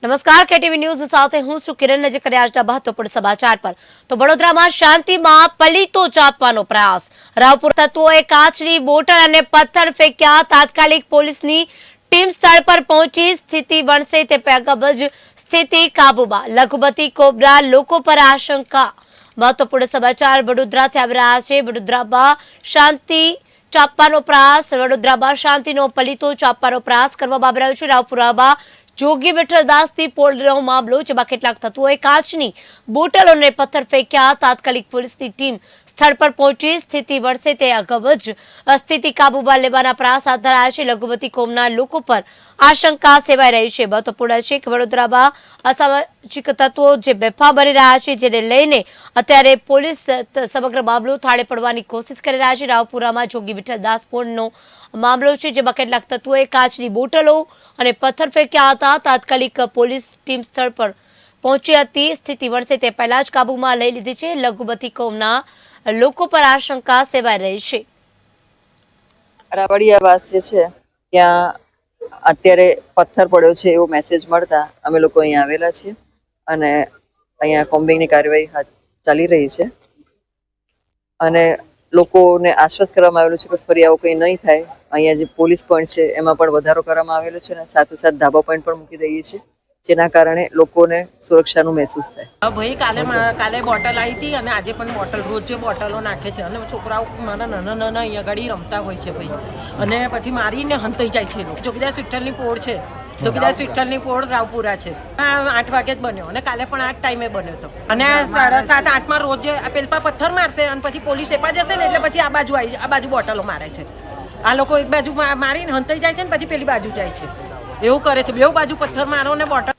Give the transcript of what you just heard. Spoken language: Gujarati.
નમસ્કાર કેટીવી ન્યૂઝ સાથે હું છું કિરણ નજર કરી આજના મહત્વપૂર્ણ સમાચાર પર તો વડોદરામાં શાંતિમાં પલીતો ચાપવાનો પ્રયાસ રાવપુર તત્વોએ કાચની બોટલ અને પથ્થર ફેંક્યા તાત્કાલિક પોલીસની ટીમ સ્થળ પર પહોંચી સ્થિતિ વણસે તે પહેલા જ સ્થિતિ કાબૂમાં લઘુમતી કોબરા લોકો પર આશંકા મહત્વપૂર્ણ સમાચાર વડોદરાથી આવી રહ્યા છે વડોદરામાં શાંતિ ચાપવાનો પ્રયાસ વડોદરામાં શાંતિનો પલીતો ચાપવાનો પ્રયાસ કરવામાં આવી રહ્યો છે રાવપુરામાં જોગી વિઠ્ઠલદાસની પોળનો મામલો જેમાં કેટલાક તત્વોએ કાચની બોટલો અને પથ્થર ફેંક્યા તાત્કાલિક પોલીસની ટીમ સ્થળ પર પહોંચી સ્થિતિ વણસે તે અગાઉ જ સ્થિતિ કાબૂમાં લેવાના પ્રયાસ હાથ ધરાયા છે લઘુમતી કોમના લોકો પર આશંકા સેવાઈ રહી છે મહત્વપૂર્ણ છે કે વડોદરામાં અસામાજિક તત્વો જે બેફામ બની રહ્યા છે જેને લઈને અત્યારે પોલીસ સમગ્ર મામલો થાળે પડવાની કોશિશ કરી રહ્યા છે રાવપુરામાં જોગી વિઠ્ઠલદાસ પોળનો મામલો છે જેમાં કેટલાક તત્વોએ કાચની બોટલો અને પથ્થર ફેંક્યા હતા તાત્કાલિક પોલીસ ટીમ સ્થળ પર પહોંચી હતી સ્થિતિ વણસે તે પહેલા જ કાબૂમાં લઈ લીધી છે લઘુમતી કોમના લોકો પર આશંકા સેવાઈ રહી છે રાવડિયાવાસ જે છે ત્યાં અત્યારે પથ્થર પડ્યો છે એવો મેસેજ મળતા અમે લોકો અહીંયા આવેલા છીએ અને અહીંયા કોમ્બિંગની કાર્યવાહી ચાલી રહી છે અને લોકોને આશ્વસ્ત કરવામાં આવેલું છે કે ફરી આવું કંઈ નહીં થાય અહીંયા જે પોલીસ પોઈન્ટ છે એમાં પણ વધારો કરવામાં આવેલો છે અને સાથોસાથ ધાબા પોઈન્ટ પણ મૂકી દઈએ છીએ જેના કારણે લોકોને સુરક્ષાનું મહેસૂસ થાય ભાઈ કાલે બોટલ આવી હતી અને આજે પણ બોટલ રોજ જે બોટલો નાખે છે અને છોકરાઓ મારા નાના અહીંયા ગાડી રમતા હોય છે ભાઈ અને પછી મારીને હંતાઈ જાય છે લોકો ચોકીદાર વિઠ્ઠલની પોળ છે ચોકીદાર વિઠ્ઠલની પોળ રાવપુરા છે 8 વાગે જ બન્યો અને કાલે પણ આ જ ટાઈમે બન્યો હતો અને 7:30-8 રોજ પેલપા પથ્થર મારશે અને પછી પોલીસ એપા જશે ને એટલે પછી આ બાજુ બોટલો મારે છે આ લોકો એક બાજુ મારીને હંતાઈ જાય છે ને પછી પેલી બાજુ જાય છે એવું કરે છે બે બાજુ પથ્થર મારો ને બોટલ